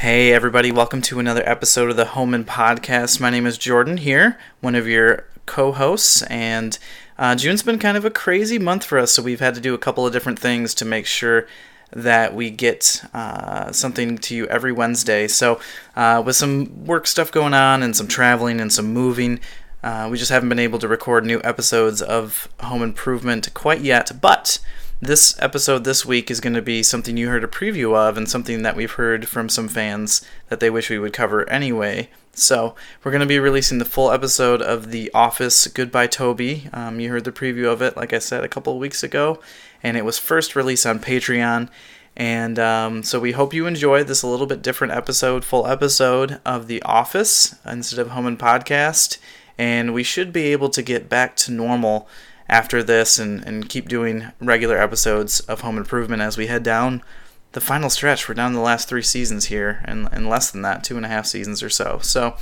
Hey everybody, welcome to another episode of the Home Impodcast. My name is Jordan here, one of your co-hosts, and June's been kind of a crazy month for us, so we've had to do a couple of different things to make sure that we get something to you every Wednesday. So with some work stuff going on and some traveling and some moving, we just haven't been able to record new episodes of Home Improvement quite yet, but this episode this week is going to be something you heard a preview of and something that we've heard from some fans that they wish we would cover anyway. So we're going to be releasing the full episode of The Office Goodbye Toby. You heard the preview of it, like I said, a couple of weeks ago, and it was first released on Patreon. And so we hope you enjoy this a little bit different episode, full episode of The Office instead of Home Impodcast. And we should be able to get back to normal after this and keep doing regular episodes of Home Improvement as we head down the final stretch. We're down the last 3 seasons here, and less than that, 2.5 seasons or so. So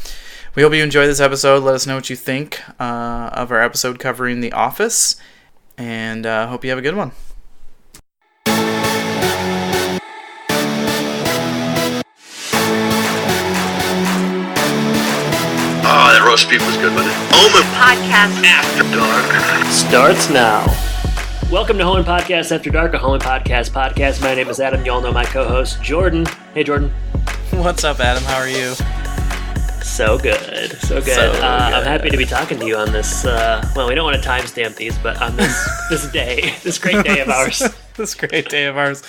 we hope you enjoy this episode. Let us know what you think of our episode covering The Office, and hope you have a good one. Oh, that roast beef was good, wasn't it? Home Impodcast After Dark starts now. Welcome to Home Impodcast After Dark, a Home Impodcast. My name is Adam. You all know my co-host, Jordan. Hey, Jordan. What's up, Adam? How are you? So good. I'm happy to be talking to you on this, well, we don't want to timestamp these, but on this day, this great day of ours. This great day of ours.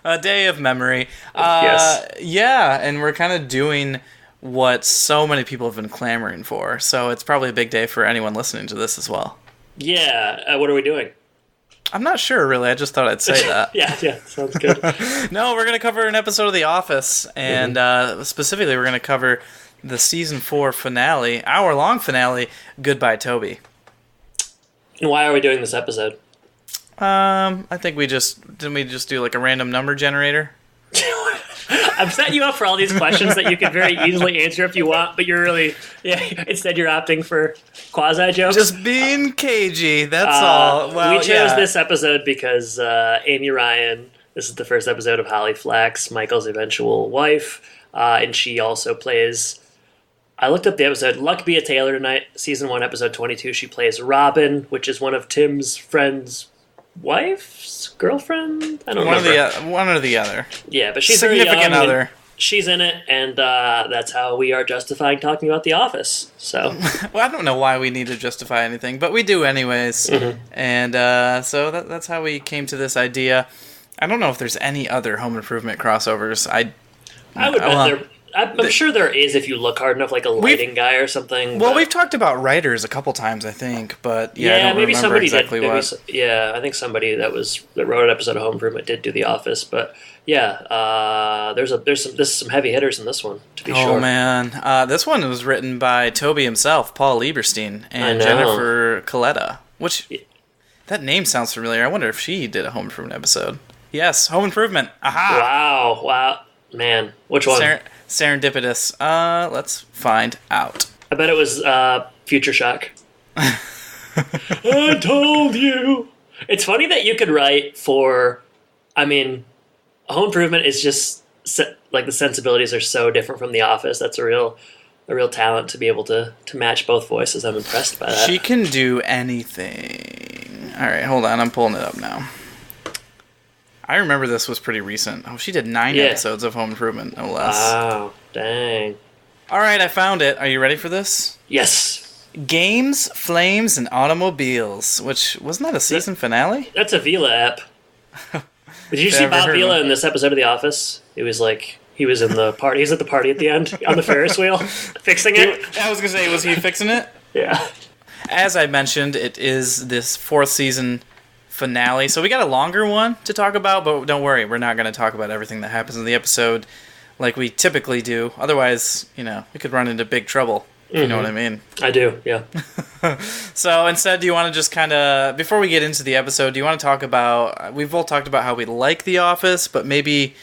A day of memory. Yes. Yeah, and we're kind of doing what so many people have been clamoring for. So it's probably a big day for anyone listening to this as well. Yeah. What are we doing? I'm not sure, really. I just thought I'd say that. Yeah. Sounds good. No, we're going to cover an episode of The Office, and specifically we're going to cover the season 4 finale, hour-long finale, Goodbye Toby. And why are we doing this episode? I think didn't we just do like a random number generator? I've set you up for all these questions that you can very easily answer if you want, but instead you're opting for quasi-jokes. Just being cagey, that's all. Well, we chose this episode because Amy Ryan, this is the first episode of Holly Flax, Michael's eventual wife, and she also plays, I looked up the episode, Luck Be a Taylor Tonight, season 1, episode 22. She plays Robin, which is one of Tim's friends' wife's girlfriend? I don't remember. One or the other. Yeah, but she's significant very young, other. She's in it, and that's how we are justifying talking about The Office. So, well, I don't know why we need to justify anything, but we do anyways. Mm-hmm. And so that's how we came to this idea. I don't know if there's any other Home Improvement crossovers. I would bet I'm sure there is if you look hard enough, like a lighting guy or something. Well, we've talked about writers a couple times, I think, but I don't maybe remember somebody exactly did. what. I think somebody that wrote an episode of Home Improvement did do The Office, but there's some heavy hitters in this one, to be sure. Oh man, this one was written by Toby himself, Paul Lieberstein, and Jennifer Coletta. Which that name sounds familiar. I wonder if she did a Home Improvement episode. Yes, Home Improvement. Aha! Wow, man, which one? Serendipitous. Let's find out. I bet it was Future Shock. I told you. It's funny that you could write for, Home Improvement is just, like, the sensibilities are so different from The Office. That's a real talent to be able to match both voices. I'm impressed by that. She can do anything. All right, hold on. I'm pulling it up now. I remember this was pretty recent. Oh, she did 9 episodes of Home Improvement, no less. Wow, dang. All right, I found it. Are you ready for this? Yes. Games, Flames, and Automobiles, which, wasn't that a season finale? That's a Vila app. Did you see Bob Vila in this episode of The Office? It was like, he was in the party. He's at the party at the end on the Ferris wheel, fixing it. I was going to say, was he fixing it? Yeah. As I mentioned, it is this 4th season finale, so we got a longer one to talk about, but don't worry, we're not going to talk about everything that happens in the episode like we typically do. Otherwise, we could run into big trouble, if you know what I mean. I do, yeah. So instead, do you want to just kind of, before we get into the episode, do you want to talk about, we've both talked about how we like The Office, but maybe,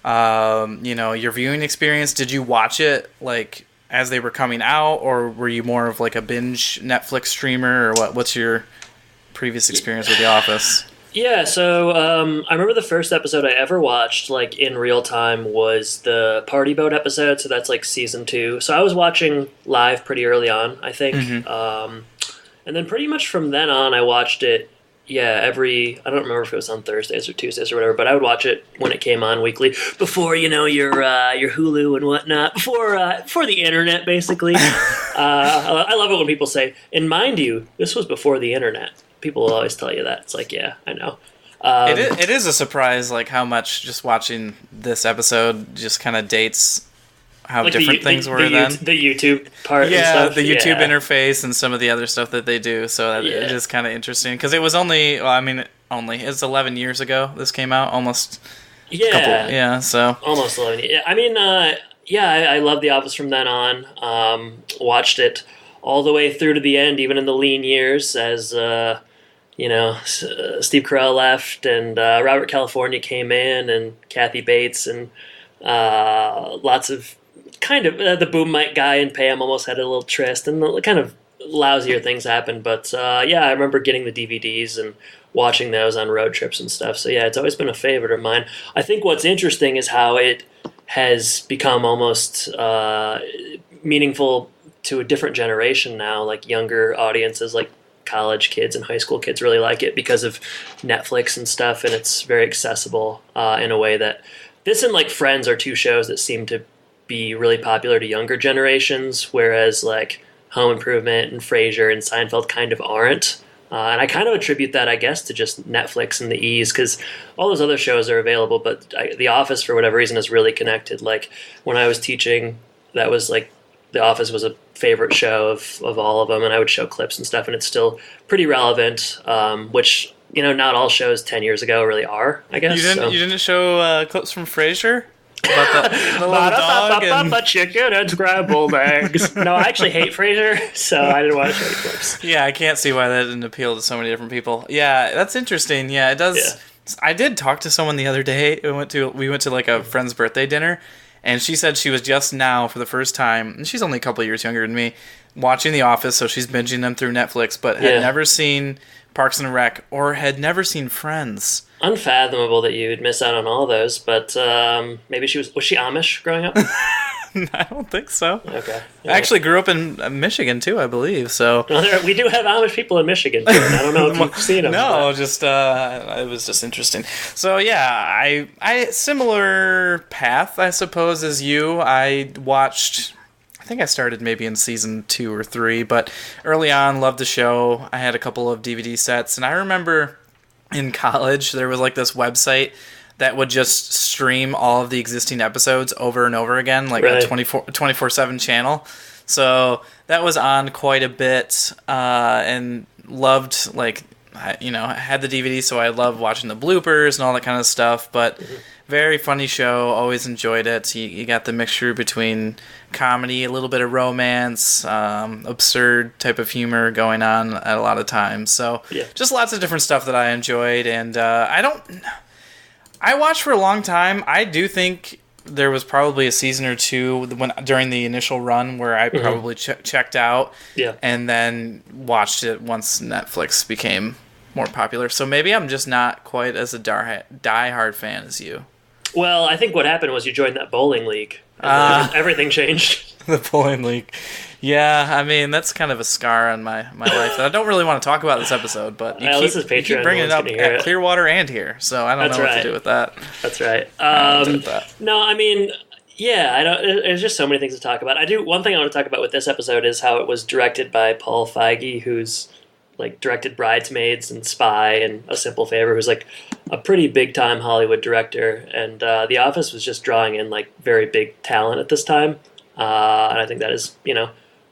your viewing experience. Did you watch it, like, as they were coming out, or were you more of, like, a binge Netflix streamer, or what's your previous experience with The Office? Yeah, so I remember the first episode I ever watched, like in real time, was the Party Boat episode. So that's like season 2. So I was watching live pretty early on, I think, and then pretty much from then on, I watched it. Yeah, I don't remember if it was on Thursdays or Tuesdays or whatever, but I would watch it when it came on weekly before your Hulu and whatnot, before the internet, basically. I love it when people say, and mind you, this was before the internet. People will always tell you that. It's like, yeah, I know. It is a surprise, like how much just watching this episode just kind of dates how like different things were then. The YouTube part. Yeah, and stuff. the YouTube interface and some of the other stuff that they do. So it is kind of interesting because it was only, it's 11 years ago this came out, almost. So almost 11. Yeah, I mean, I loved The Office from then on. Watched it all the way through to the end, even in the lean years, as Steve Carell left and Robert California came in and Kathy Bates and lots of kind of the boom mic guy and Pam almost had a little tryst and kind of lousier things happened. But I remember getting the DVDs and watching those on road trips and stuff. So yeah, it's always been a favorite of mine. I think what's interesting is how it has become almost meaningful to a different generation now, like younger audiences, like college kids and high school kids really like it because of Netflix and stuff, and it's very accessible in a way that this and like Friends are two shows that seem to be really popular to younger generations, whereas like Home Improvement and Frasier and Seinfeld kind of aren't. And I kind of attribute that, I guess, to just Netflix and the ease, because all those other shows are available, but The Office, for whatever reason, is really connected. Like when I was teaching, that was like The Office was a favorite show of all of them, and I would show clips and stuff, and it's still pretty relevant, which, not all shows 10 years ago really are, I guess. You didn't show clips from Frasier? About the little dog and... chicken and scrambled eggs. No, I actually hate Frasier, so I didn't want to show the clips. Yeah, I can't see why that didn't appeal to so many different people. Yeah, that's interesting. Yeah, it does. Yeah. I did talk to someone the other day. We went to like a friend's birthday dinner, and she said she was just now for the first time, and she's only a couple years younger than me, watching The Office, so she's binging them through Netflix, but had never seen Parks and Rec or had never seen Friends. Unfathomable that you would miss out on all those, but maybe was she Amish growing up? I don't think so. Okay. I actually grew up in Michigan too, I believe. So we do have Amish people in Michigan too. I don't know if you've seen them. No, just it was just interesting. So yeah, I similar path, I suppose, as you. I watched. I think I started maybe in season 2 or 3, but early on, loved the show. I had a couple of DVD sets, and I remember in college there was like this website that would just stream all of the existing episodes over and over again, like a 24/7 channel. So that was on quite a bit, and loved, like, I had the DVD, so I loved watching the bloopers and all that kind of stuff. But very funny show, always enjoyed it. You got the mixture between comedy, a little bit of romance, absurd type of humor going on at a lot of times. So just lots of different stuff that I enjoyed, and I watched for a long time. I do think there was probably a season or two during the initial run where I probably checked out, and then watched it once Netflix became more popular. So maybe I'm just not quite as a die-hard fan as you. Well, I think what happened was you joined that bowling league. And everything changed. The bowling league. Yeah, I mean, that's kind of a scar on my life. I don't really want to talk about this episode, but you keep bringing it up at Clearwater and here, so I don't know what to do with that. That's right. No, I mean, I don't. There's just so many things to talk about. One thing I want to talk about with this episode is how it was directed by Paul Feige, who's like directed Bridesmaids and Spy and A Simple Favor, who's like a pretty big time Hollywood director. And The Office was just drawing in like very big talent at this time. And I think that is,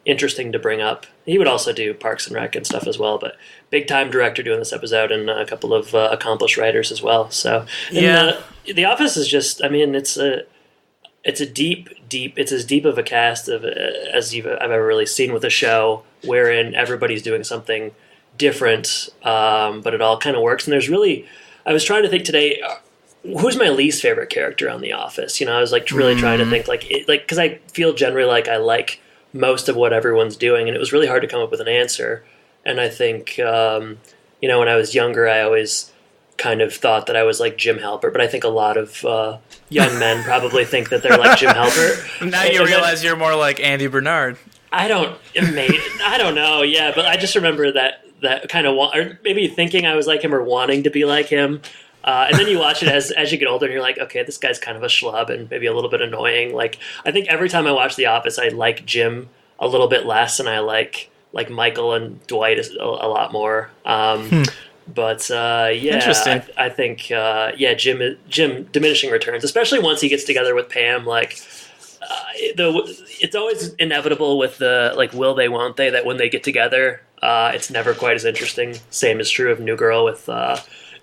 interesting to bring up. He would also do Parks and Rec and stuff as well, but big time director doing this episode, and a couple of accomplished writers as well. So The Office is just, I mean, it's as deep of a cast as I've ever really seen with a show, wherein everybody's doing something different, but it all kind of works. And I was trying to think today, who's my least favorite character on The Office? I was like really trying to think because I feel generally like I like most of what everyone's doing, and it was really hard to come up with an answer. And I think, when I was younger, I always kind of thought that I was like Jim Halpert, but I think a lot of young men probably think that they're like Jim Halpert. Now you realize you're more like Andy Bernard. I don't know, yeah, but I just remember that kind of, or maybe thinking I was like him or wanting to be like him. And then you watch it as you get older, and you're like, okay, this guy's kind of a schlub and maybe a little bit annoying. Like, I think every time I watch The Office, I like Jim a little bit less, and I like Michael and Dwight a lot more. But yeah, Interesting. I think Jim diminishing returns, especially once he gets together with Pam. Like, it's always inevitable with the like will they won't they, that when they get together, it's never quite as interesting. Same is true of New Girl with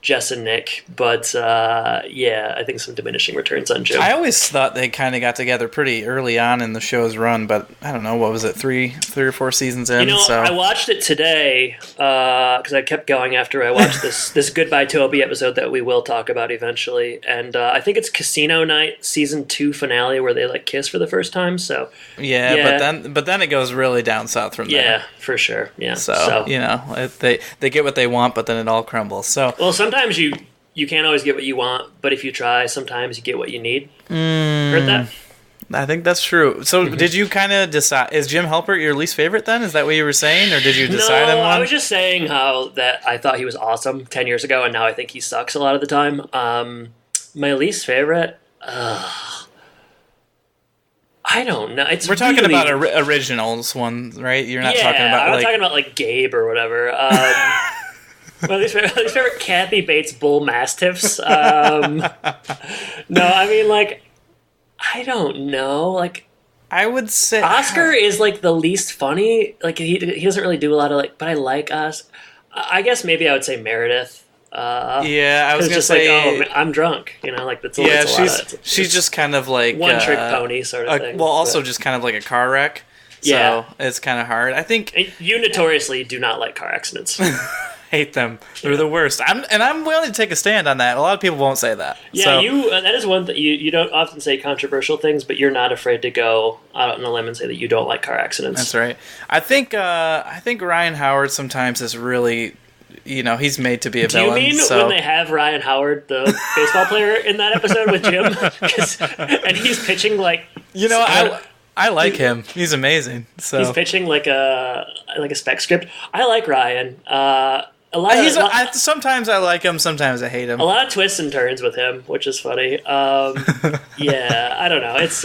Jess and Nick, but yeah, I think some diminishing returns on Jim. I always thought they kind of got together pretty early on in the show's run, but I don't know, what was it, three or four seasons in? I watched it today because I kept going after I watched this Goodbye Toby episode that we will talk about eventually, and I think it's Casino Night season 2 finale where they like kiss for the first time. So yeah. But then it goes really down south from there. Yeah, for sure. Yeah. So they get what they want, but then it all crumbles. So sometimes you can't always get what you want, but if you try, sometimes you get what you need. Heard that? I think that's true. So did you kind of decide, is Jim Halpert your least favorite then? Is that what you were saying, or did you decide on one? I was just saying how that I thought he was awesome 10 years ago, and now I think he sucks a lot of the time. My least favorite, I don't know. We're talking about originals ones, right? You're not talking about I'm not talking about like Gabe or whatever. My least favorite Kathy Bates Bull Mastiffs. No, I mean, like, I don't know. Like, I would say Oscar is like the least funny. Like, he doesn't really do a lot of like, but I like us. I guess maybe I would say Meredith. I was gonna say, like, I'm drunk. Like that's she's just kind of like one trick pony sort of thing. Well, also just kind of like a car wreck. So it's kind of hard. I think you notoriously do not like car accidents. Hate them. They're the worst. I'm willing to take a stand on that. A lot of people won't say that. Yeah, that is one that you don't often say controversial things, but you're not afraid to go out on a limb and say that you don't like car accidents. That's right. I think Ryan Howard sometimes is really, he's made to be a villain. Do you mean when they have Ryan Howard, the baseball player, in that episode with Jim, and he's pitching like I like him. He's amazing. So he's pitching like a spec script. I like Ryan. Sometimes I like him, sometimes I hate him. A lot of twists and turns with him, which is funny. Yeah, I don't know. It's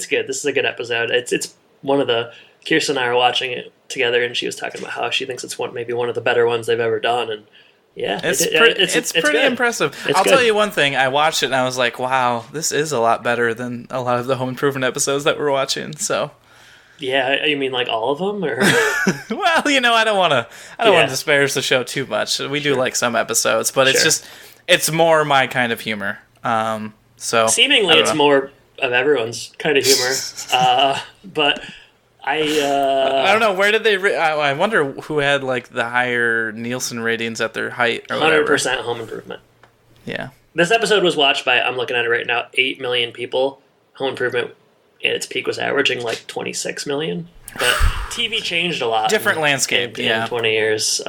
good. This is a good episode. It's one of the Kirsten and I were watching it together, and she was talking about how she thinks it's maybe one of the better ones they've ever done, and yeah, it's pretty good. impressive. I'll tell you one thing. I watched it and I was like, wow, this is a lot better than a lot of the Home Improvement episodes that we're watching. So. Yeah, you mean like all of them, or? Well, I don't want to disparage the show too much. We do like some episodes, but it's more my kind of humor. So seemingly it's more of everyone's kind of humor, but I don't know, where did they? I wonder who had like the higher Nielsen ratings at their height. 100% Home Improvement. Yeah, this episode was watched by, I'm looking at it right now, 8 million people. Home Improvement at its peak was averaging like 26 million. But TV changed a lot. Different landscape, in 20 years.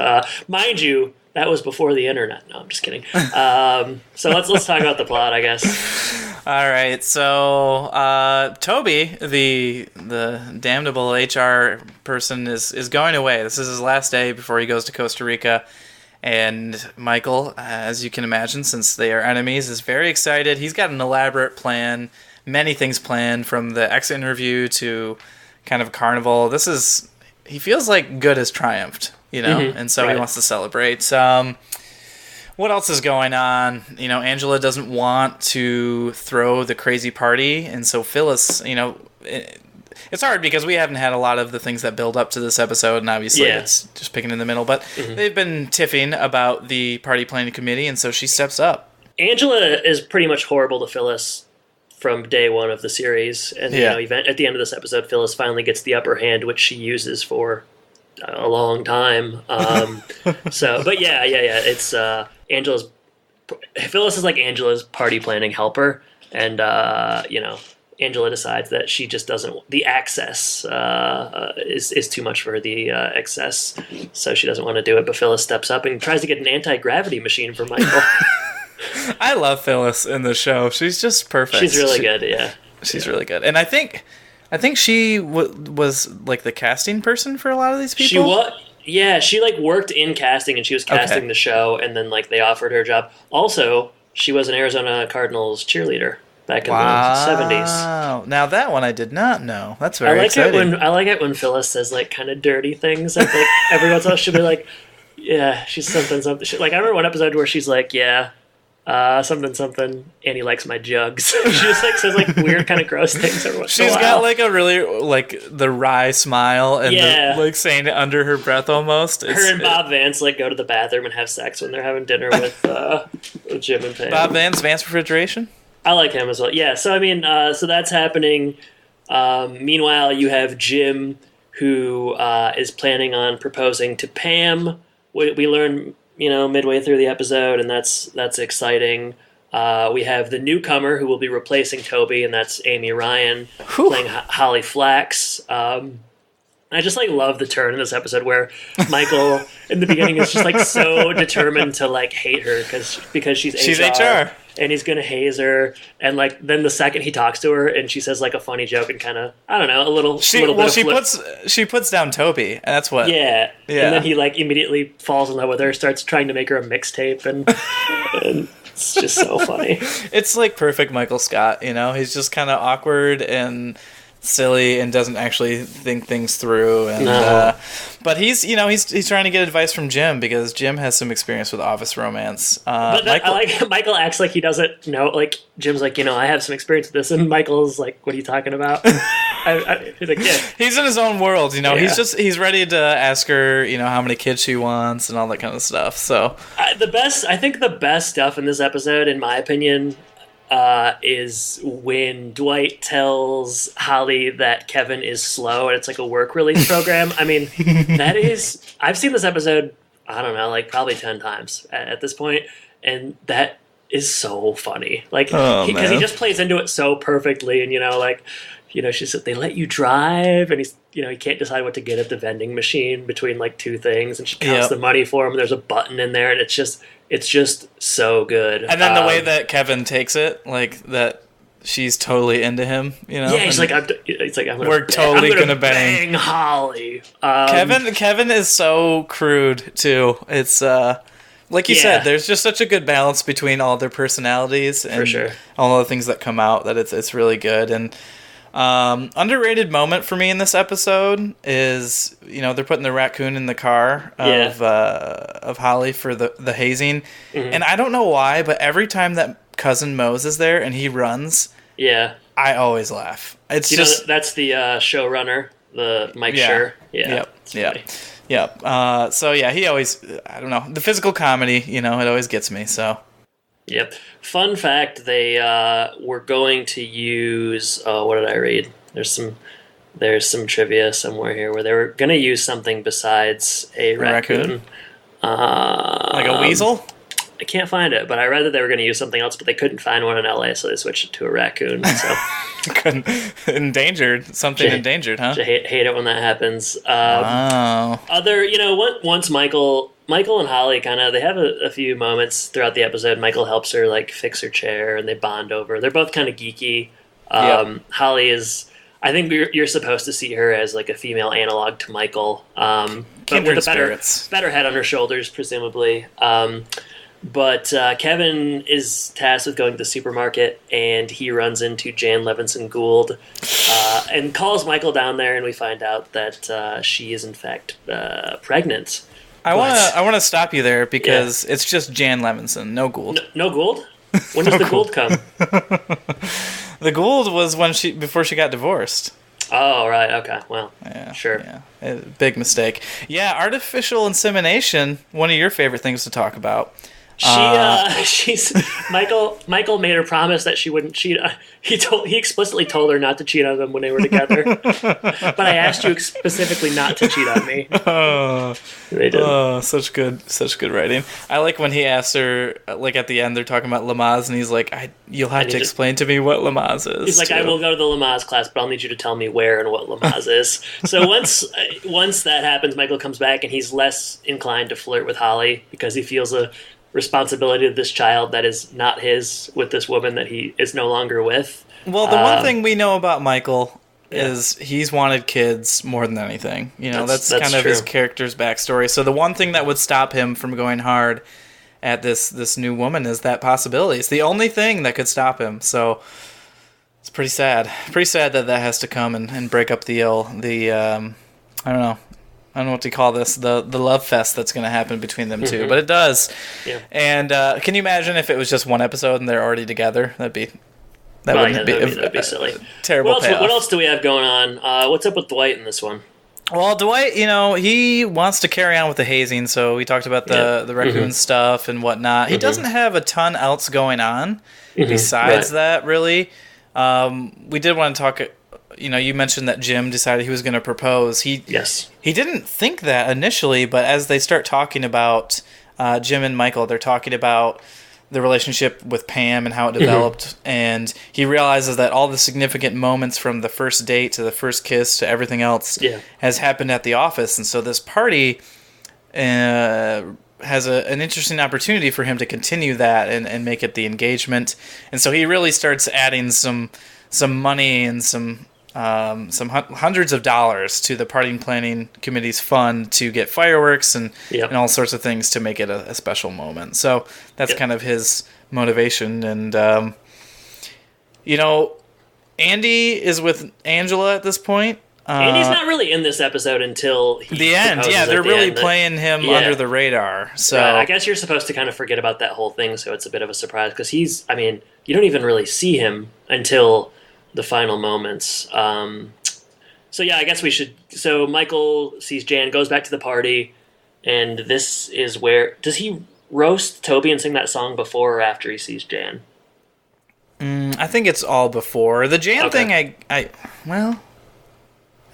Mind you, that was before the internet. No, I'm just kidding. So let's talk about the plot, I guess. All right. So Toby, the damnable HR person, is going away. This is his last day before he goes to Costa Rica. And Michael, as you can imagine, since they are enemies, is very excited. He's got an elaborate plan. Many things planned, from the exit interview to kind of carnival. He feels like good has triumphed, and so he wants to celebrate. What else is going on? Angela doesn't want to throw the crazy party, and so Phyllis, it's hard because we haven't had a lot of the things that build up to this episode, and obviously it's just picking in the middle, but they've been tiffing about the party planning committee, and so she steps up. Angela is pretty much horrible to Phyllis from day one of the series, and at the end of this episode, Phyllis finally gets the upper hand, which she uses for a long time. But it's Phyllis is like Angela's party planning helper, and Angela decides that she just doesn't. The access is too much for her. The excess, so she doesn't want to do it. But Phyllis steps up and tries to get an anti-gravity machine for Michael. I love Phyllis in the show. She's just perfect. She's really good. Yeah, she's really good. And I think she was like the casting person for a lot of these people. She was. Yeah, she like worked in casting and she was casting the show, and then like they offered her a job. Also, she was an Arizona Cardinals cheerleader back in the 70s. Wow. Now that one I did not know. That's very exciting. I like it when Phyllis says like kind of dirty things. I think every once in a while she'll be like, yeah, she's something. Like I remember one episode where she's like, yeah, something, and he likes my jugs. She just like says like weird kind of gross things every once in a while. She's got like a really like the wry smile and like saying it under her breath almost. Her and Bob Vance like go to the bathroom and have sex when they're having dinner with Jim and Pam. Bob Vance Refrigeration? I like him as well. Yeah, so I mean, so that's happening. Meanwhile, you have Jim who is planning on proposing to Pam. We learn midway through the episode, and that's exciting. We have the newcomer who will be replacing Toby, and that's Amy Ryan playing Holly Flax. I just like love the turn in this episode where Michael in the beginning is just like so determined to like hate her because she's HR. And he's gonna haze her, and like then the second he talks to her, and she says like a funny joke and kind of I don't know a little. She puts down Toby, and that's what. Yeah. And then he like immediately falls in love with her, starts trying to make her a mixtape, and it's just so funny. It's like perfect Michael Scott, he's just kind of awkward and silly and doesn't actually think things through, and but he's trying to get advice from Jim because Jim has some experience with office romance. But Michael acts like he doesn't know. Like Jim's like, I have some experience with this, and Michael's like, what are you talking about? He's like, yeah. He's in his own world, Yeah. He's ready to ask her, how many kids she wants and all that kind of stuff. So I think the best stuff in this episode, in my opinion, is when Dwight tells Holly that Kevin is slow and it's like a work release program. I mean, I've seen this episode, I don't know, like probably 10 times at this point, and that is so funny. Like, because he just plays into it so perfectly, and she said they let you drive, and he's he can't decide what to get at the vending machine between like two things, and she counts the money for him, and there's a button in there, and it's just so good. And then the way that Kevin takes it, like that she's totally into him, Yeah, he's like, we're totally gonna bang Holly. Kevin is so crude too. It's like you said, there's just such a good balance between all their personalities and all the things that come out that it's really good. And underrated moment for me in this episode is they're putting the raccoon in the car of Holly for the hazing, and I don't know why, but every time that cousin Mose is there and he runs, I always laugh. It's just that's the showrunner, the Mike Schur. So he always, I don't know, the physical comedy, it always gets me. So. Yep. Fun fact: they were going to use. What did I read? There's some trivia somewhere here where they were going to use something besides a raccoon. Like a weasel? I can't find it, but I read that they were going to use something else, but they couldn't find one in LA, so they switched it to a raccoon. So endangered, endangered, huh? I hate it when that happens. Wow. Once Michael and Holly they have a few moments throughout the episode. Michael helps her like fix her chair, and they bond over. They're both kind of geeky. Holly is. I think you're supposed to see her as like a female analog to Michael, but with a better head on her shoulders, presumably. But Kevin is tasked with going to the supermarket, and he runs into Jan Levinson Gould and calls Michael down there, and we find out that she is in fact pregnant. I want to stop you there because it's just Jan Levinson, no Gould. No Gould? When does the Gould come? The Gould was before she got divorced. Oh, right. Okay. Well, sure. Yeah. Big mistake. Yeah, artificial insemination, one of your favorite things to talk about. She's Michael made her promise that she wouldn't cheat. He explicitly told her not to cheat on them when they were together. But I asked you specifically not to cheat on me. They did. Oh, such good writing. I like when he asks her, like at the end, they're talking about Lamaze, and he's like, "You'll have to explain to me what Lamaze is." He's like, "I will go to the Lamaze class, but I'll need you to tell me where and what Lamaze is." So once that happens, Michael comes back, and he's less inclined to flirt with Holly because he feels a responsibility of this child that is not his with this woman that he is no longer with. Well, the one thing we know about Michael is he's wanted kids more than anything. That's kind of his character's backstory. So the one thing that would stop him from going hard at this new woman is that possibility. It's the only thing that could stop him. So it's pretty sad. Pretty sad that has to come and break up the I don't know what to call this, the love fest that's going to happen between them two, but it does. Yeah. And can you imagine if it was just one episode and they're already together? That'd be silly. Terrible payoff. What else do we have going on? What's up with Dwight in this one? Well, Dwight, he wants to carry on with the hazing, so we talked about the raccoon stuff and whatnot. He doesn't have a ton else going on besides that, really. We did want to talk... you mentioned that Jim decided he was going to propose. He didn't think that initially, but as they start talking about Jim and Michael, they're talking about the relationship with Pam and how it developed, and he realizes that all the significant moments from the first date to the first kiss to everything else has happened at the office, and so this party has an interesting opportunity for him to continue that and make it the engagement, and so he really starts adding some money and some hundreds of dollars to the party planning committee's fund to get fireworks and all sorts of things to make it a special moment. So that's kind of his motivation. And, Andy is with Angela at this point. Andy's not really in this episode until the end. Yeah, they're really playing him under the radar. So I guess you're supposed to kind of forget about that whole thing, so it's a bit of a surprise because you don't even really see him until the final moments. So I guess we should... So Michael sees Jan, goes back to the party, and this is where... Does he roast Toby and sing that song before or after he sees Jan? I think it's all before. The Jan thing, I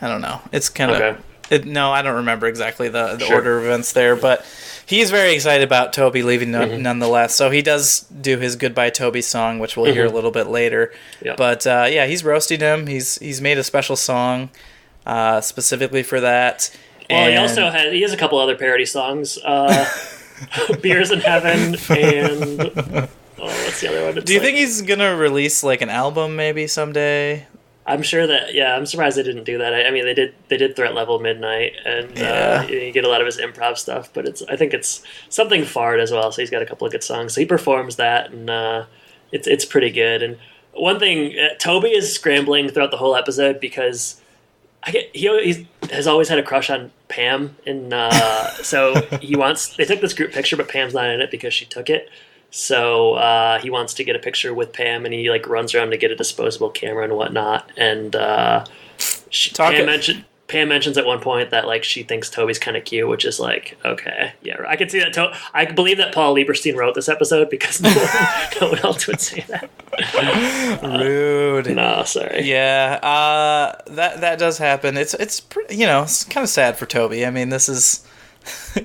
don't know. It's kind of... No, I don't remember exactly the order of events there, but he's very excited about Toby leaving nonetheless. So he does do his Goodbye Toby song, which we'll hear a little bit later. Yeah. But he's roasting him. He's made a special song specifically for that. Well, he has a couple other parody songs. Beers in Heaven and what's the other one? Do you think he's gonna release like an album maybe someday? I'm sure that, I'm surprised they didn't do that. I mean, they did Threat Level Midnight, and you get a lot of his improv stuff, but I think it's something Fard as well, so he's got a couple of good songs. So he performs that, and it's pretty good. And one thing, Toby is scrambling throughout the whole episode because he has always had a crush on Pam, and so they took this group picture, but Pam's not in it because she took it. So he wants to get a picture with Pam, and he runs around to get a disposable camera and whatnot. And Pam mentions at one point that she thinks Toby's kind of cute, which is okay, yeah, I can see that. I believe that Paul Lieberstein wrote this episode because no one else would say that. Rude. No, sorry. Yeah, that does happen. It's it's kind of sad for Toby. I mean,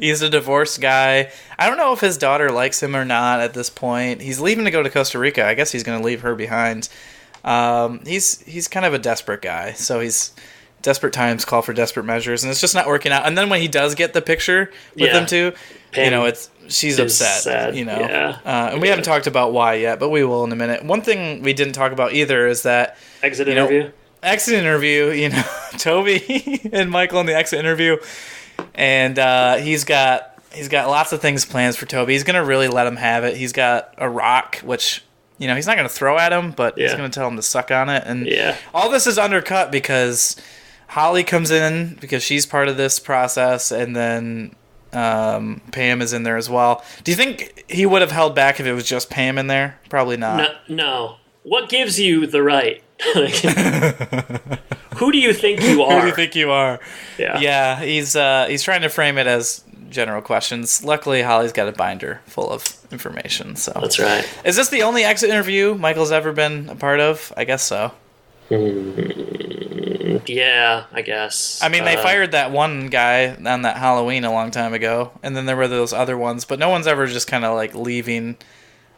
he's a divorced guy. I don't know if his daughter likes him or not at this point. He's leaving to go to Costa Rica. I guess he's going to leave her behind. He's kind of a desperate guy. So desperate times call for desperate measures, and it's just not working out. And then when he does get the picture with them too, she's upset. Sad. And we haven't talked about why yet, but we will in a minute. One thing we didn't talk about either is that exit interview. Toby and Michael in the exit interview. And he's got lots of things planned for Toby. He's gonna really let him have it. He's got a rock, which he's not gonna throw at him, but he's gonna tell him to suck on it. And all this is undercut because Holly comes in because she's part of this process, and then Pam is in there as well. Do you think he would have held back if it was just Pam in there? Probably not. No. What gives you the right? Who do you think you are? Who do you think you are? Yeah. Yeah, he's trying to frame it as general questions. Luckily, Holly's got a binder full of information. So That's right. Is this the only exit interview Michael's ever been a part of? I guess so. Yeah, I guess. I mean, they fired that one guy on that Halloween a long time ago, and then there were those other ones, but no one's ever just kind of like leaving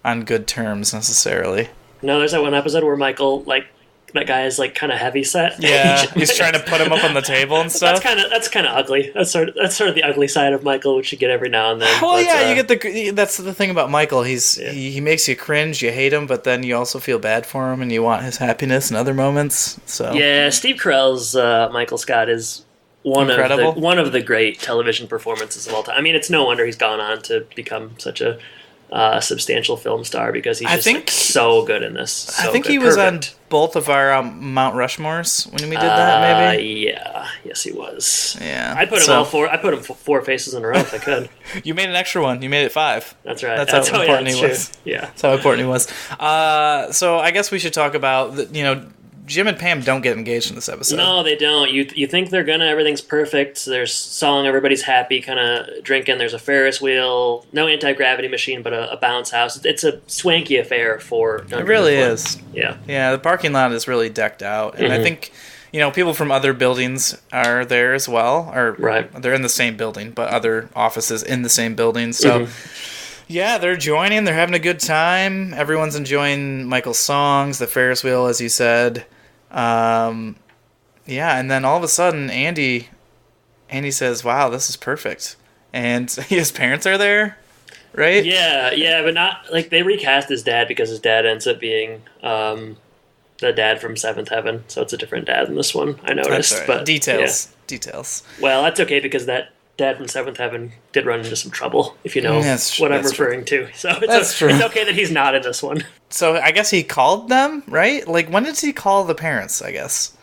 on good terms necessarily. No, there's that one episode where Michael, like, that guy is like kind of heavy set. Yeah, he's trying to put him up on the table and stuff. That's kind of ugly. That's sort of the ugly side of Michael, which you get every now and then. Well, yeah, you get that's the thing about Michael. He makes you cringe, you hate him, but then you also feel bad for him, and you want his happiness in other moments. So yeah, Steve Carell's Michael Scott is one of the great television performances of all time. I mean, it's no wonder he's gone on to become such a substantial film star because he's so good in this. I think he was on both of our Mount Rushmores when we did that. Maybe. Yeah. Yes, he was. Yeah. I put him all four. I put him four faces in a row if I could. You made an extra one. You made it 5. That's right. That's how important he was. Yeah. That's how important he was. So I guess we should talk about Jim and Pam don't get engaged in this episode. No, they don't. You think they're gonna? Everything's perfect. There's song, everybody's happy, kind of drinking. There's a Ferris wheel, no anti-gravity machine, but a bounce house. It's a swanky affair for. It really is. Yeah. Yeah, the parking lot is really decked out, and I think people from other buildings are there as well, or they're in the same building, but other offices in the same building. So. Yeah, they're joining. They're having a good time. Everyone's enjoying Michael's songs, the Ferris wheel, as you said. And then all of a sudden, Andy says, "Wow, this is perfect," and his parents are there, right? Yeah, but not like they recast his dad because his dad ends up being the dad from Seventh Heaven, so it's a different dad in this one. I noticed, right. But details. Well, that's okay because that dad from Seventh Heaven did run into some trouble, if you know what I'm referring to. So it's okay that he's not in this one. So I guess he called them, right? Like, when did he call the parents, I guess?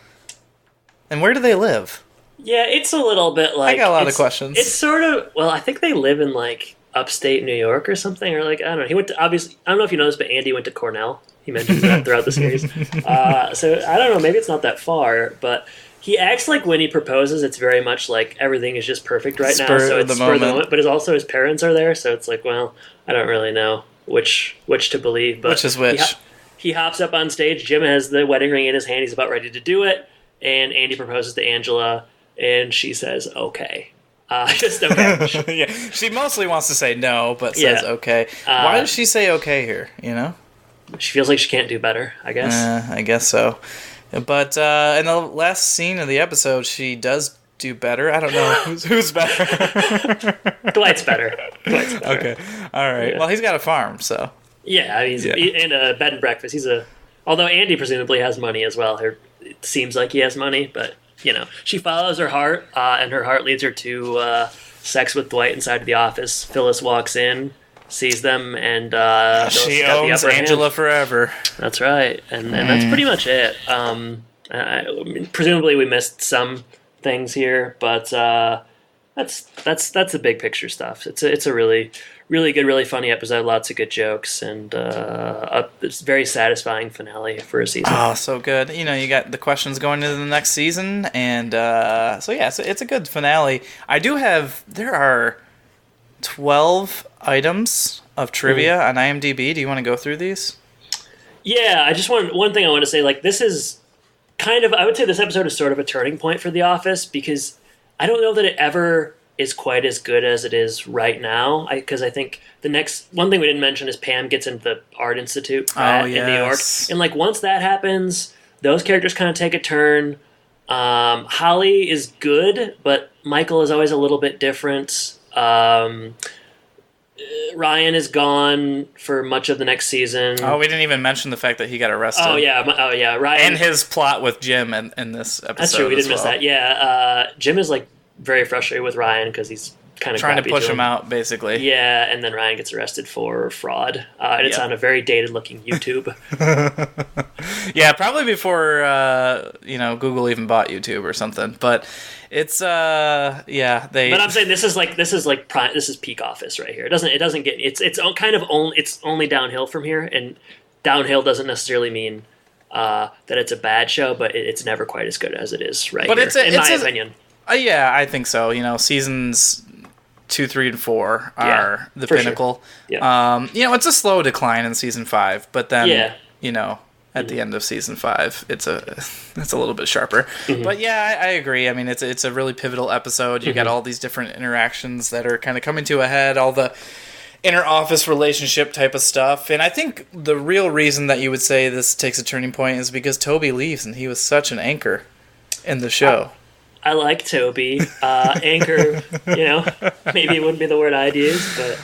And where do they live? Yeah, it's a little bit like... I got a lot of questions. It's sort of... Well, I think they live in, like, upstate New York or something, or, like, I don't know. He went to, obviously... I don't know if you know this, but Andy went to Cornell. He mentions that throughout the series. So, I don't know, maybe it's not that far, but... He acts like when he proposes, it's very much like everything is just perfect right now. So it's spur of the moment. But it's also his parents are there, so it's like, well, I don't really know which to believe. But which is which? He hops up on stage. Jim has the wedding ring in his hand. He's about ready to do it. And Andy proposes to Angela, and she says, okay. Just okay. Yeah, she mostly wants to say no, but says okay. Why does she say okay here, She feels like she can't do better, I guess. I guess so. But in the last scene of the episode, she does do better. I don't know who's better. Dwight's better. Okay, all right. Yeah. Well, he's got a farm, so yeah, and a bed and breakfast. Although Andy presumably has money as well. It seems like he has money, but she follows her heart, and her heart leads her to sex with Dwight inside of the office. Phyllis walks in. Sees them, and she owns Angela forever. That's right, and that's pretty much it. Presumably, we missed some things here, but that's the big picture stuff. It's a really good, really funny episode. Lots of good jokes, and it's a very satisfying finale for a season. Oh, so good! You got the questions going into the next season, and so it's a good finale. There are 12 items of trivia on IMDb. Do you want to go through these? Yeah, one thing I want to say, like, this is kind of, I would say this episode is sort of a turning point for The Office, because I don't know that it ever is quite as good as it is right now, because I think the next, one thing we didn't mention is Pam gets into the Art Institute in New York, and like once that happens, those characters kind of take a turn. Holly is good, but Michael is always a little bit different. Ryan is gone for much of the next season. Oh, we didn't even mention the fact that he got arrested. Oh yeah, Ryan. And his plot with Jim in this episode. That's true. We didn't miss that. Yeah, Jim is like very frustrated with Ryan because he's kind of trying to push him out, basically. Yeah, and then Ryan gets arrested for fraud. And it's on a very dated-looking YouTube. Yeah, probably before Google even bought YouTube or something. But it's But I'm saying this is peak Office right here. It doesn't get it's only downhill from here, and downhill doesn't necessarily mean that it's a bad show, but it's never quite as good as it is right here. In my opinion. Yeah, I think so. Seasons 2, 3, and 4 are the for pinnacle. Sure. Yeah. It's a slow decline in season 5, but then at the Mm-hmm. end of season 5, it's a little bit sharper. Mm-hmm. But yeah, I agree. I mean, it's a really pivotal episode. You got all these different interactions that are kind of coming to a head. All the inner office relationship type of stuff. And I think the real reason that you would say this takes a turning point is because Toby leaves, and he was such an anchor in the show. I like Toby. Anchor, maybe it wouldn't be the word I'd use, but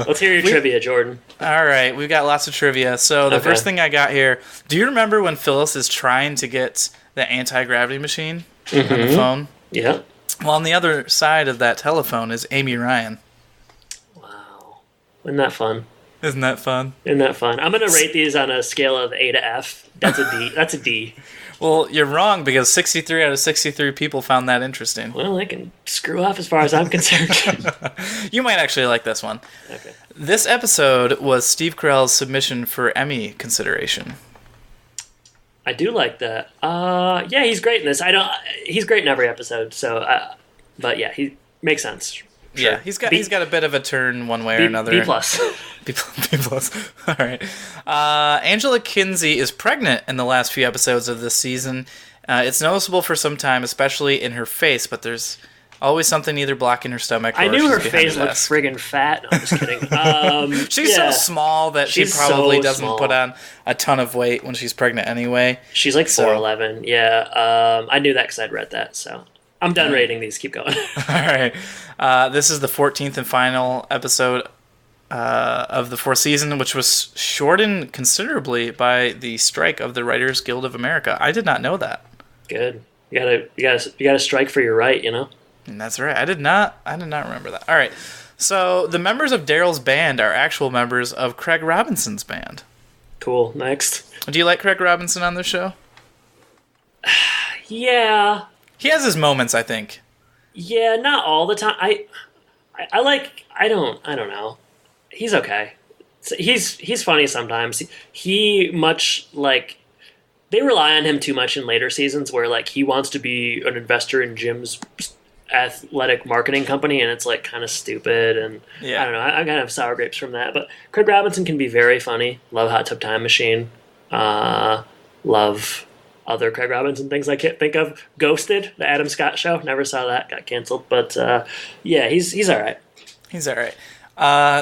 let's hear your trivia, Jordan. All right, we've got lots of trivia. So the first thing I got here, do you remember when Phyllis is trying to get the anti-gravity machine on the phone? Yeah. Well, on the other side of that telephone is Amy Ryan. Wow. Isn't that fun? Isn't that fun? I'm going to rate these on a scale of A to F. That's a D. That's a D. Well, you're wrong, because 63 out of 63 people found that interesting. Well, they can screw off as far as I'm concerned. You might actually like this one. Okay. This episode was Steve Carell's submission for Emmy consideration. I do like that. Yeah, he's great in this. He's great in every episode. So, but yeah, he makes sense. Sure. Yeah, he's got a bit of a turn one way or another. B plus. B plus. All right. Angela Kinsey is pregnant in the last few episodes of this season. It's noticeable for some time, especially in her face, but there's always something either blocking her stomach or I knew her she's face behind looked the desk. friggin' fat. No, I'm just kidding. She's so small that she She's probably so doesn't small. put on a ton of weight when she's pregnant anyway. She's like 4'11". Yeah. I knew that because I'd read that. So I'm done rating these. Keep going. All right. This is the 14th and final episode of the 4th season, which was shortened considerably by the strike of the Writers Guild of America. I did not know that. Good. You gotta strike for your right. And that's right. I did not remember that. All right. So the members of Daryl's band are actual members of Craig Robinson's band. Cool. Next. Do you like Craig Robinson on this show? Yeah. He has his moments, I think. Yeah, not all the time. I don't know. He's okay. He's funny sometimes. He much like they rely on him too much in later seasons where like he wants to be an investor in Jim's athletic marketing company and it's like kind of stupid and I don't know. I kind of have sour grapes from that. But Craig Robinson can be very funny. Love Hot Tub Time Machine. Love other Craig Robinson things I can't think of. Ghosted, the Adam Scott show. Never saw that. Got canceled. But yeah, he's all right. He's all right.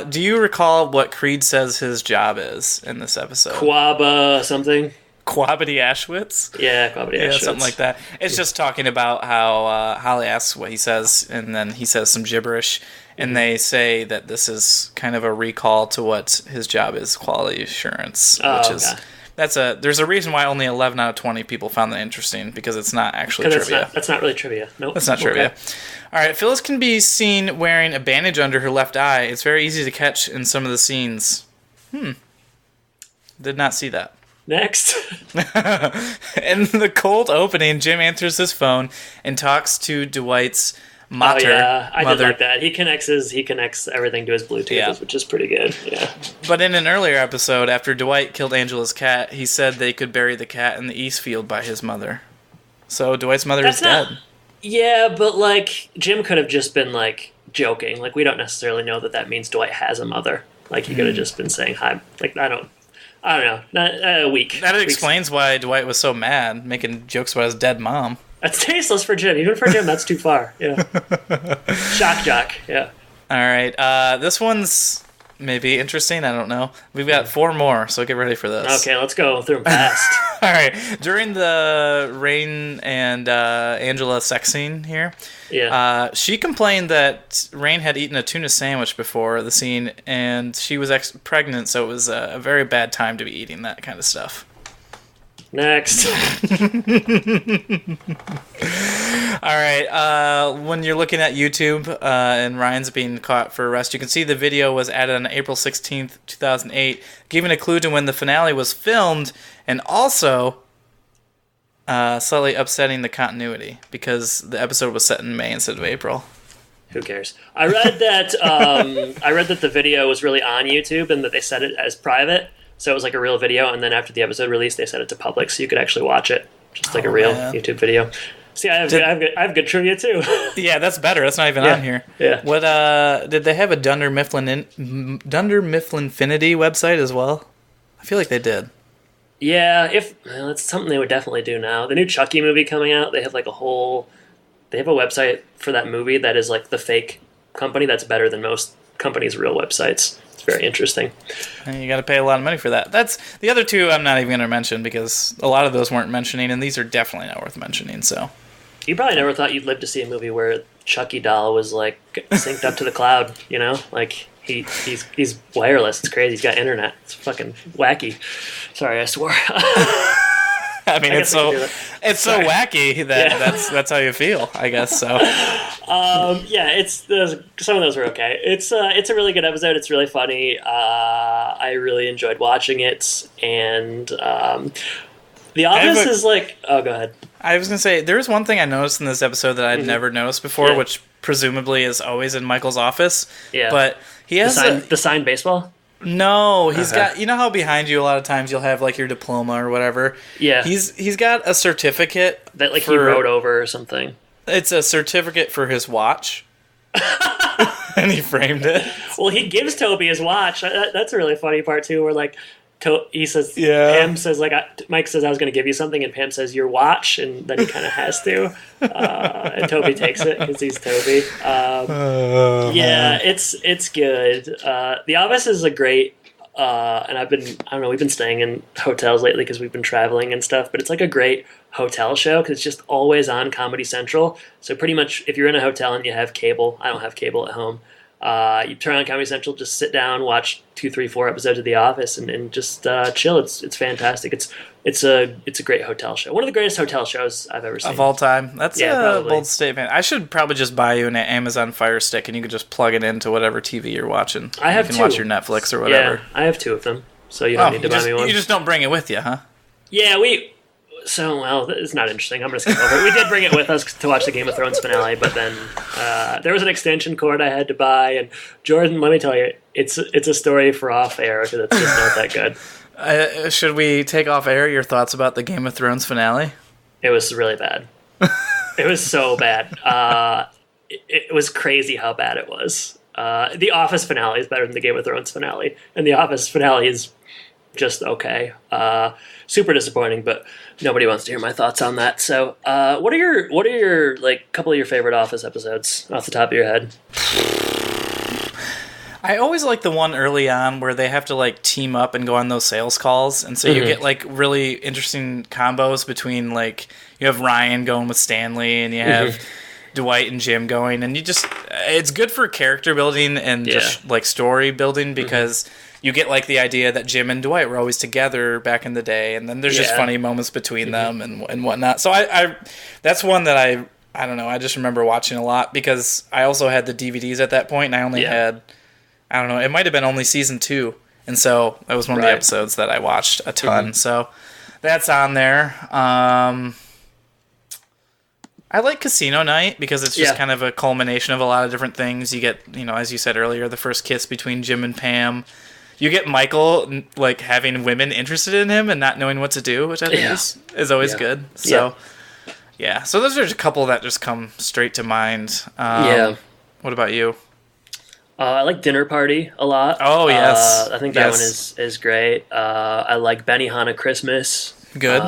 Do you recall what Creed says his job is in this episode? Quaba something. Quabity Ashwitz? Yeah, Quabity Ashwitz. Yeah, something like that. It's just talking about how Holly asks what he says, and then he says some gibberish, and they say that this is kind of a recall to what his job is, quality assurance, which is... There's a reason why only 11 out of 20 people found that interesting, because it's not actually trivia. That's not really trivia. Nope. That's not trivia. All right, Phyllis can be seen wearing a bandage under her left eye. It's very easy to catch in some of the scenes. Did not see that. Next. In the cold opening, Jim answers his phone and talks to Dwight's mater. Oh yeah, I mother. did like that. He connects everything to his Bluetooth, which is pretty good. Yeah. But in an earlier episode, after Dwight killed Angela's cat, he said they could bury the cat in the East Field by his mother. So Dwight's mother is dead. Yeah, but like Jim could have just been like joking. Like we don't necessarily know that means Dwight has a mother. Like he could have just been saying hi. Like I don't know. Not a week. That explains why Dwight was so mad, making jokes about his dead mom. That's tasteless for Jim. Even for Jim, that's too far. Yeah. Shock jock. Yeah. All right. This one's maybe interesting. I don't know. We've got 4 more, so get ready for this. Okay, let's go through them fast. All right. During the Rain and Angela sex scene here, she complained that Rain had eaten a tuna sandwich before the scene, and she was pregnant, so it was a very bad time to be eating that kind of stuff. Next. All right. When you're looking at YouTube and Ryan's being caught for arrest, you can see the video was added on April 16th, 2008, giving a clue to when the finale was filmed, and also slightly upsetting the continuity because the episode was set in May instead of April. Who cares? I read that the video was really on YouTube and that they set it as private. So it was like a real video, and then after the episode released, they set it to public, so you could actually watch it, just like a real YouTube video. See, I have good trivia too. Yeah, that's better. That's not even on here. Yeah. What did they have a Dunder Mifflin Infinity website as well? I feel like they did. Yeah, it's something they would definitely do now. The new Chucky movie coming out, they have like they have a website for that movie that is like the fake company that's better than most companies' real websites. It's very interesting. And you got to pay a lot of money for that. That's the other two I'm not even going to mention because a lot of those weren't mentioning, and these are definitely not worth mentioning. So you probably never thought you'd live to see a movie where Chucky doll was like synced up to the cloud. You know, like he's wireless. It's crazy. He's got internet. It's fucking wacky. Sorry, I swore. I mean, it's so wacky that that's how you feel, I guess. So, yeah, some of those were okay. It's a really good episode. It's really funny. I really enjoyed watching it, and The Office is like. Oh, go ahead. I was gonna say there was one thing I noticed in this episode that I'd never noticed before, which presumably is always in Michael's office. Yeah, but he has the signed baseball. No, he's got. You know how behind you a lot of times you'll have like your diploma or whatever. Yeah, he's got a certificate that he wrote over or something. It's a certificate for his watch, and he framed it. Well, he gives Toby his watch. That's a really funny part too, where like he says, Pam says like Mike says I was going to give you something, and Pam says your watch, and then he kind of has to, and Toby takes it because he's Toby. It's good. The Office is a great, and we've been staying in hotels lately because we've been traveling and stuff, but it's like a great hotel show because it's just always on Comedy Central. So pretty much if you're in a hotel and you have cable, I don't have cable at home. You turn on Comedy Central, just sit down, watch 2, 3, 4 episodes of The Office, and just chill. It's fantastic. It's a great hotel show. One of the greatest hotel shows I've ever seen of all time. That's a probably. Bold statement. I should probably just buy you an Amazon Fire Stick, and you could just plug it into whatever TV you're watching. I have you can two. watch your Netflix or whatever. Yeah, I have 2 of them, so you don't need to buy me one. You just don't bring it with you, huh? Yeah, it's not interesting. I'm going to skip over it. We did bring it with us to watch the Game of Thrones finale, but then there was an extension cord I had to buy, and Jordan, let me tell you, it's a story for off air because it's just not that good. Should we take off air your thoughts about the Game of Thrones finale? It was really bad. It was so bad. It was crazy how bad it was. The Office finale is better than the Game of Thrones finale, and the Office finale is just okay. Super disappointing, but nobody wants to hear my thoughts on that. So, what are your like couple of your favorite Office episodes off the top of your head? I always like the one early on where they have to like team up and go on those sales calls, and so you get like really interesting combos between like you have Ryan going with Stanley, and you have Dwight and Jim going, and it's good for character building and just like story building because. You get like the idea that Jim and Dwight were always together back in the day, and then there's just funny moments between them and whatnot. So I that's one that I don't know. I just remember watching a lot because I also had the DVDs at that point, and I only had I don't know. It might have been only season 2, and so that was one of the episodes that I watched a ton. So that's on there. I like Casino Night because it's just kind of a culmination of a lot of different things. You get, as you said earlier, the first kiss between Jim and Pam. You get Michael like having women interested in him and not knowing what to do, which I think is always good. So so those are just a couple that just come straight to mind. What about you? I like Dinner Party a lot. Oh yes, I think that one is great. I like Benihana Christmas. Good.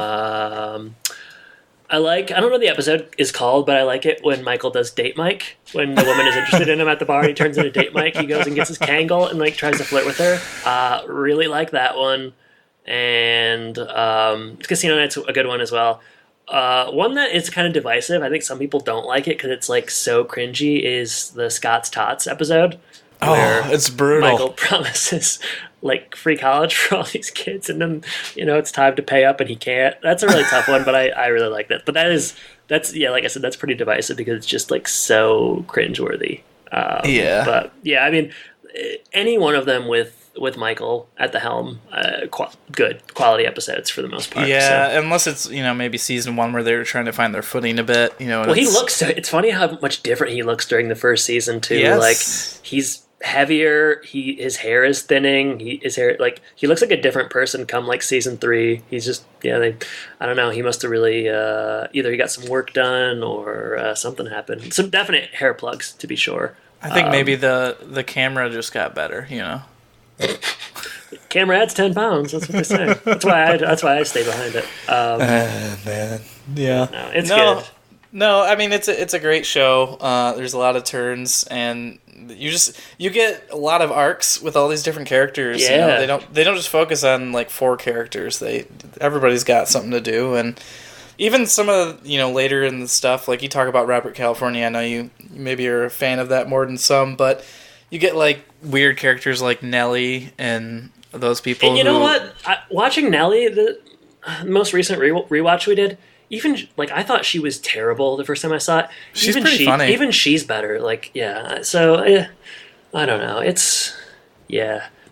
I don't know what the episode is called, but I like it when Michael does Date Mike. When the woman is interested in him at the bar, he turns into Date Mike. He goes and gets his Kangol and like tries to flirt with her. Really like that one. And Casino Night's a good one as well. One that is kind of divisive. I think some people don't like it because it's like so cringy. Is the Scott's Tots episode? It's brutal. Michael promises like free college for all these kids, and then it's time to pay up, and he can't. That's a really tough one, but I really like that. But that's like I said, that's pretty divisive because it's just like so cringeworthy. But I mean, any one of them with Michael at the helm, good quality episodes for the most part. Yeah, unless it's maybe season 1 where they're trying to find their footing a bit. Well, he looks. It's funny how much different he looks during the first season too. Yes. Like he's heavier. His hair is thinning. His hair, like, he looks like a different person come like season 3. He's just I don't know. He must have really either he got some work done or something happened. Some definite hair plugs, to be sure. I think maybe the camera just got better. Camera adds 10 pounds. That's what they say. That's why I stay behind it. Man, yeah. No, it's good. No, I mean it's a great show. There's a lot of turns, and you get a lot of arcs with all these different characters. Yeah. They don't just focus on like 4 characters. Everybody's got something to do, and even some of later in the stuff, like you talk about Robert California. I know you maybe are a fan of that more than some, but you get like weird characters like Nellie and those people. And you know what? Watching Nellie, the most recent rewatch we did. Even, like, I thought she was terrible the first time I saw it. She's pretty funny. Even she's better. Like, yeah. So, I don't know.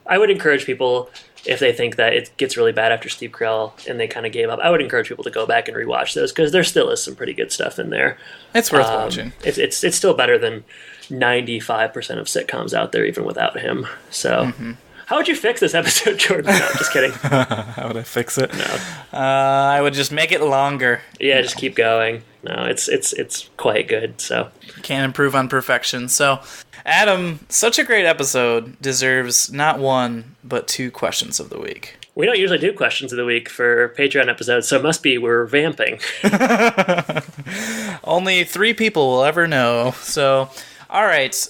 I would encourage people, if they think that it gets really bad after Steve Carell and they kind of gave up, I would encourage people to go back and rewatch those, because there still is some pretty good stuff in there. It's worth watching. It's still better than 95% of sitcoms out there, even without him. So... Mm-hmm. How would you fix this episode, Jordan? No, I'm just kidding. How would I fix it? No. I would just make it longer. Yeah, just keep going. No, it's quite good. So can't improve on perfection. So, Adam, such a great episode deserves not 1 but 2 questions of the week. We don't usually do questions of the week for Patreon episodes, so it must be we're vamping. Only 3 people will ever know. So, all right.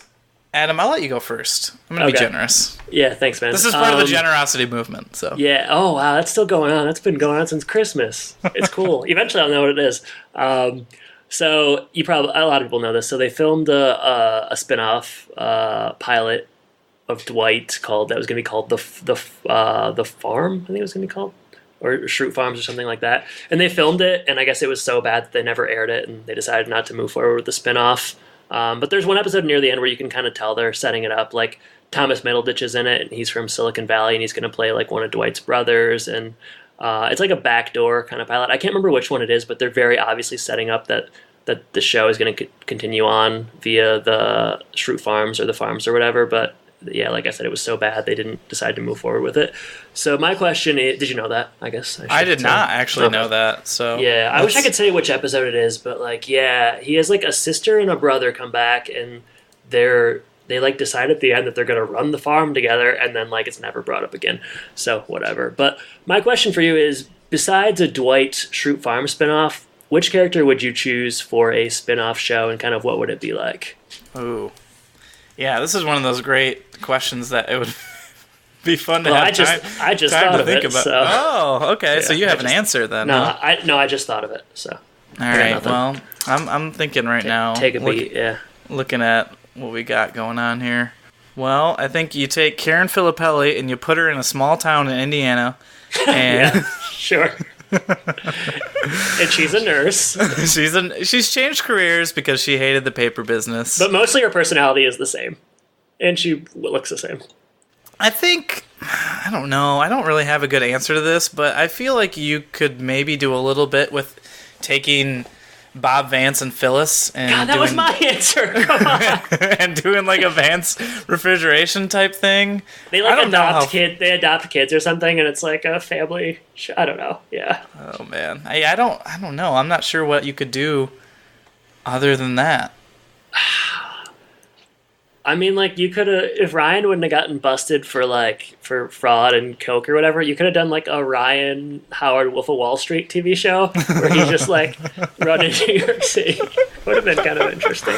Adam, I'll let you go first. I'm going to be generous. Yeah, thanks, man. This is part of the generosity movement. So yeah. Oh, wow. That's still going on. That's been going on since Christmas. It's cool. Eventually, I'll know what it is. So a lot of people know this. So they filmed a spin-off pilot of Dwight that was going to be called the Farm. I think it was going to be called, or Shroot Farms or something like that. And they filmed it, and I guess it was so bad that they never aired it, and they decided not to move forward with the spin-off. But there's one episode near the end where you can kind of tell they're setting it up. Like, Thomas Middleditch is in it, and he's from Silicon Valley, and he's going to play like one of Dwight's brothers. And it's like a backdoor kind of pilot. I can't remember which one it is, but they're very obviously setting up that the show is going to continue on via the Shroot Farms or the Farms or whatever. But yeah, like I said, it was so bad they didn't decide to move forward with it. So my question is, did you know that? I guess I did not actually know that. So yeah, I wish I could say which episode it is, but like, yeah, he has like a sister and a brother come back, and they like decide at the end that they're gonna run the farm together, and then like it's never brought up again. So whatever. But my question for you is, besides a Dwight Schrute Farm spinoff, which character would you choose for a spinoff show, and kind of what would it be like? Ooh. Yeah, this is one of those great questions that it would be fun to have I just time thought to of think it, about. so. Oh, okay. Yeah, so you have an answer then? No, huh? I just thought of it. So. All right. Well, I'm thinking right now. Take a beat. Yeah. Looking at what we got going on here. Well, I think you take Karen Filippelli and you put her in a small town in Indiana, and yeah, sure. And she's a nurse. she's changed careers because she hated the paper business. But mostly her personality is the same. And she looks the same. I think, I don't know, I don't really have a good answer to this, but I feel like you could maybe do a little bit with taking Bob Vance and Phyllis and God, that was my answer. Come on. and doing like a Vance refrigeration type thing. They they adopt kids or something, and it's like a family I don't know. Yeah. Oh man. I don't know. I'm not sure what you could do other than that. I mean, like, you could have, if Ryan wouldn't have gotten busted for fraud and coke or whatever, you could have done like a Ryan Howard Wolf of Wall Street TV show where he's just like running New York City. Would have been kind of interesting.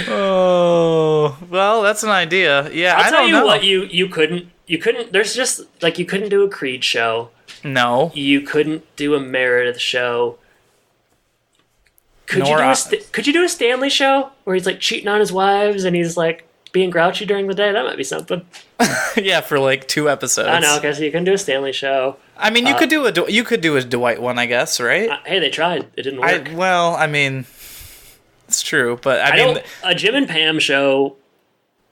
Oh, well, that's an idea. Yeah, I'll I tell don't you know. what you couldn't. There's just like, you couldn't do a Creed show. No, you couldn't do a Meredith show. Could you do a Stanley show where he's like cheating on his wives and he's like being grouchy during the day? That might be something. Yeah, for like 2 episodes. I know. Okay, so you can do a Stanley show. I mean, you could do a Dwight one, I guess, right? Hey, they tried. It didn't work. I mean, it's true, but I mean, a Jim and Pam show.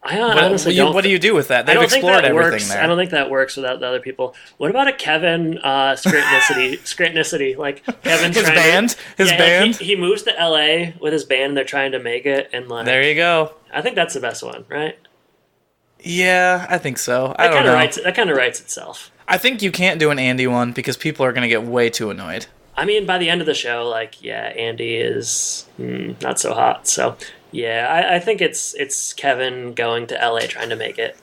I honestly don't. What do you do with that? They've explored everything there. I don't think that works without the other people. What about a Kevin Scrantonicity? Like Kevin's his band. Like he moves to LA with his band. And they're trying to make it, and like there you go. I think that's the best one, right? Yeah, I think so. I don't know. That kind of writes itself. I think you can't do an Andy one because people are going to get way too annoyed. I mean, by the end of the show, like, yeah, Andy is not so hot. So, yeah, I think it's Kevin going to LA trying to make it.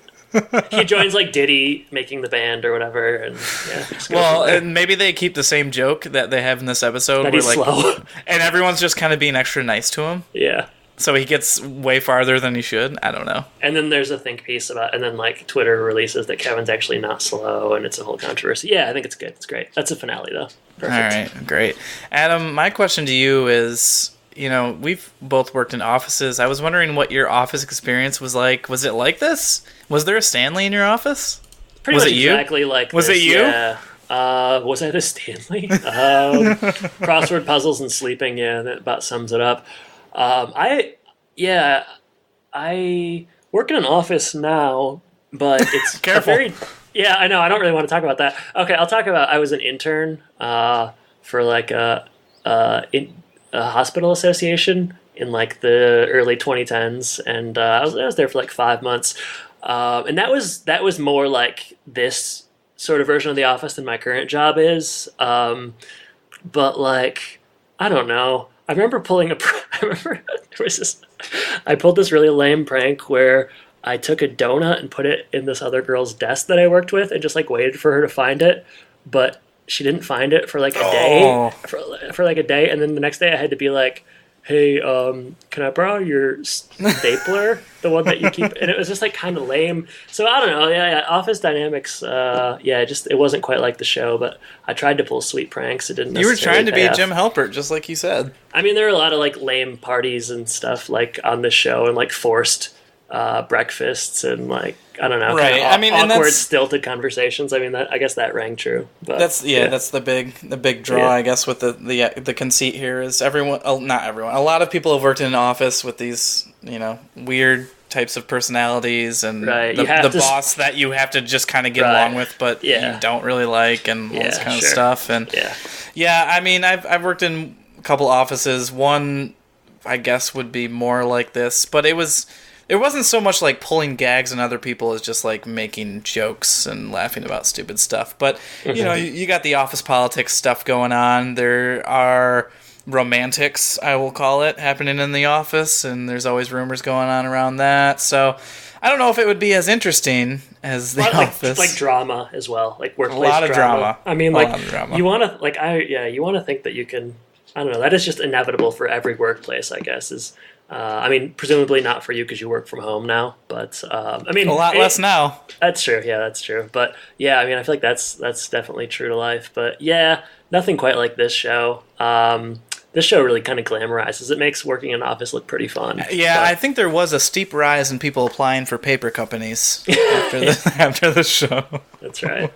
He joins like Diddy making the band or whatever, and yeah. Well, and maybe they keep the same joke that they have in this episode, that where he's like, slow. and everyone's just kind of being extra nice to him. Yeah. So he gets way farther than he should. I don't know. And then there's a think piece about, and then like Twitter releases that Kevin's actually not slow, and it's a whole controversy. Yeah, I think it's good. It's great. That's a finale though. Perfect. All right, great. Adam, my question to you is, we've both worked in offices. I was wondering what your office experience was like. Was it like this? Was there a Stanley in your office? Pretty was much it you? Exactly like was this. it you? Yeah. Was I the Stanley? Crossword puzzles and sleeping. Yeah, that about sums it up. I work in an office now, but it's Careful. Yeah, I know. I don't really want to talk about that. Okay, I'll talk about. I was an intern for like a hospital association in like the early 2010s, and I was there for like 5 months, and that was more like this sort of version of the office than my current job is. But like, I don't know. I remember I pulled this really lame prank where I took a donut and put it in this other girl's desk that I worked with and just like waited for her to find it, but she didn't find it for like a day, for like a day, and then the next day I had to be like, hey, can I borrow your stapler, the one that you keep? And it was just like kind of lame. So I don't know. Yeah, office dynamics. It wasn't quite like the show, but I tried to pull sweet pranks. It didn't. You were trying to be pay off. Jim Halpert, just like you said. I mean, there were a lot of like lame parties and stuff like on the show, and like forced breakfasts and like, I don't know, right? I mean, awkward, and stilted conversations. I mean, I guess that rang true. But that's the big draw, I guess, with the conceit here is everyone, not everyone, a lot of people have worked in an office with these weird types of personalities and the boss that you have to just kind of get along with, but you don't really like, and all this kind of stuff. And I mean, I've worked in a couple offices. One, I guess, would be more like this, but it wasn't so much like pulling gags on other people as just like making jokes and laughing about stupid stuff. But, you got the office politics stuff going on. There are romantics, I will call it, happening in the office, and there's always rumors going on around that. So I don't know if it would be as interesting as the office. Like drama as well, like workplace drama. A lot of drama. I mean, like, you want to, you want to think that you can, I don't know, that is just inevitable for every workplace, I guess, is... I mean, presumably not for you because you work from home now, but I mean, a lot less now. That's true. Yeah, that's true. But yeah, I mean, I feel like that's definitely true to life. But yeah, nothing quite like this show. This show really kind of glamorizes. It makes working in an office look pretty fun. Yeah, I think there was a steep rise in people applying for paper companies after the show. That's right.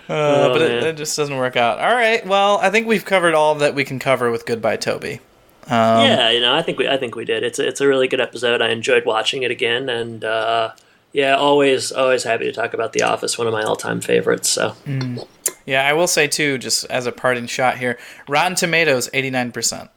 But it just doesn't work out. All right. Well, I think we've covered all that we can cover with Goodbye Toby. I think we did. It's a really good episode. I enjoyed watching it again, and always happy to talk about The Office, one of my all-time favorites. So, yeah, I will say too, just as a parting shot here, Rotten Tomatoes 89%.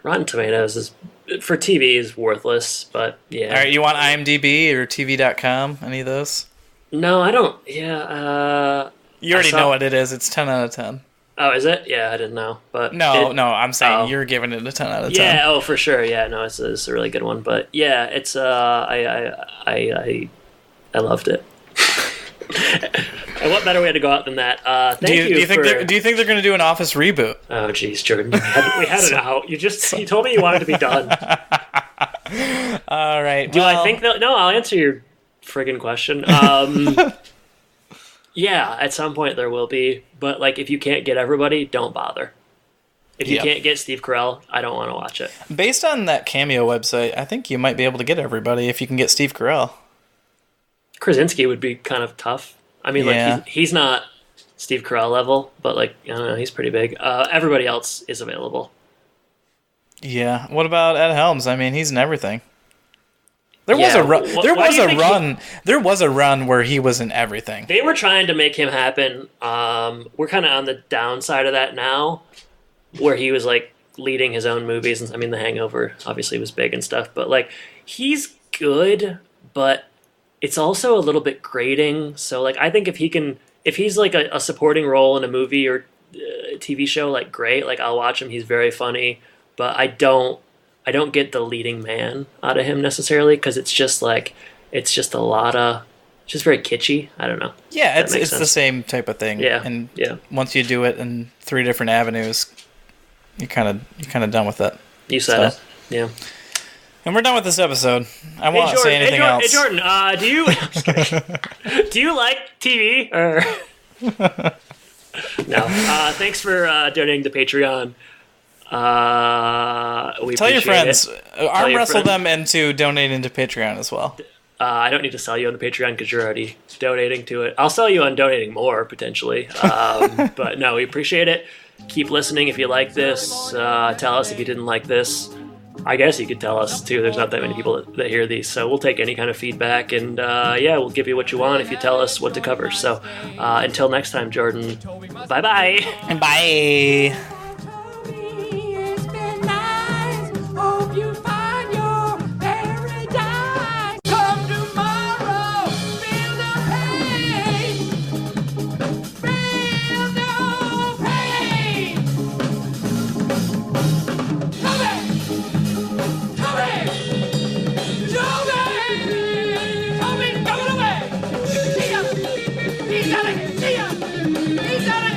Rotten Tomatoes is for TV is worthless, but yeah. All right, you want IMDb or TV.com? Any of those? No, I don't. Yeah, you already know what it is. It's 10 out of 10. Oh, is it? Yeah, I didn't know. But no, I'm saying you're giving it a 10 out of 10. Yeah, oh, for sure. Yeah, no, it's a really good one. But yeah, it's I loved it. And what better way to go out than that? Do you think they're going to do an Office reboot? Oh, geez, Jordan, we had it out. You told me you wanted to be done. All right. Do I think that? No, I'll answer your friggin' question. Yeah, at some point there will be, but like if you can't get everybody, don't bother. If you can't get Steve Carell, I don't want to watch it. Based on that Cameo website, I think you might be able to get everybody if you can get Steve Carell. Krasinski would be kind of tough. I mean, like he's not Steve Carell level, but like I don't know, he's pretty big. Everybody else is available. Yeah. What about Ed Helms? I mean, he's in everything. There was a run. There was a run where he was in everything. They were trying to make him happen. We're kind of on the downside of that now, where he was like leading his own movies. And I mean, The Hangover obviously was big and stuff, but like he's good, but it's also a little bit grating. So like I think if he's like a supporting role in a movie or TV show, like great, like I'll watch him. He's very funny, but I don't get the leading man out of him necessarily because it's just a lot of just very kitschy. I don't know. Yeah, it's the same type of thing. Yeah, and yeah. Once you do it in 3 different avenues, you're kind of done with it. You said it. Yeah. And we're done with this episode. I won't say anything else. Hey Jordan, do you like TV or no? Thanks for donating to Patreon. Tell your friends. Arm wrestle them into donating to Patreon as well. I don't need to sell you on the Patreon because you're already donating to it. I'll sell you on donating more potentially. But no, we appreciate it. Keep listening if you like this. Tell us if you didn't like this. I guess you could tell us too. There's not that many people that hear these, so we'll take any kind of feedback, and we'll give you what you want if you tell us what to cover. So until next time, Jordan, bye-bye. And bye. He's done it!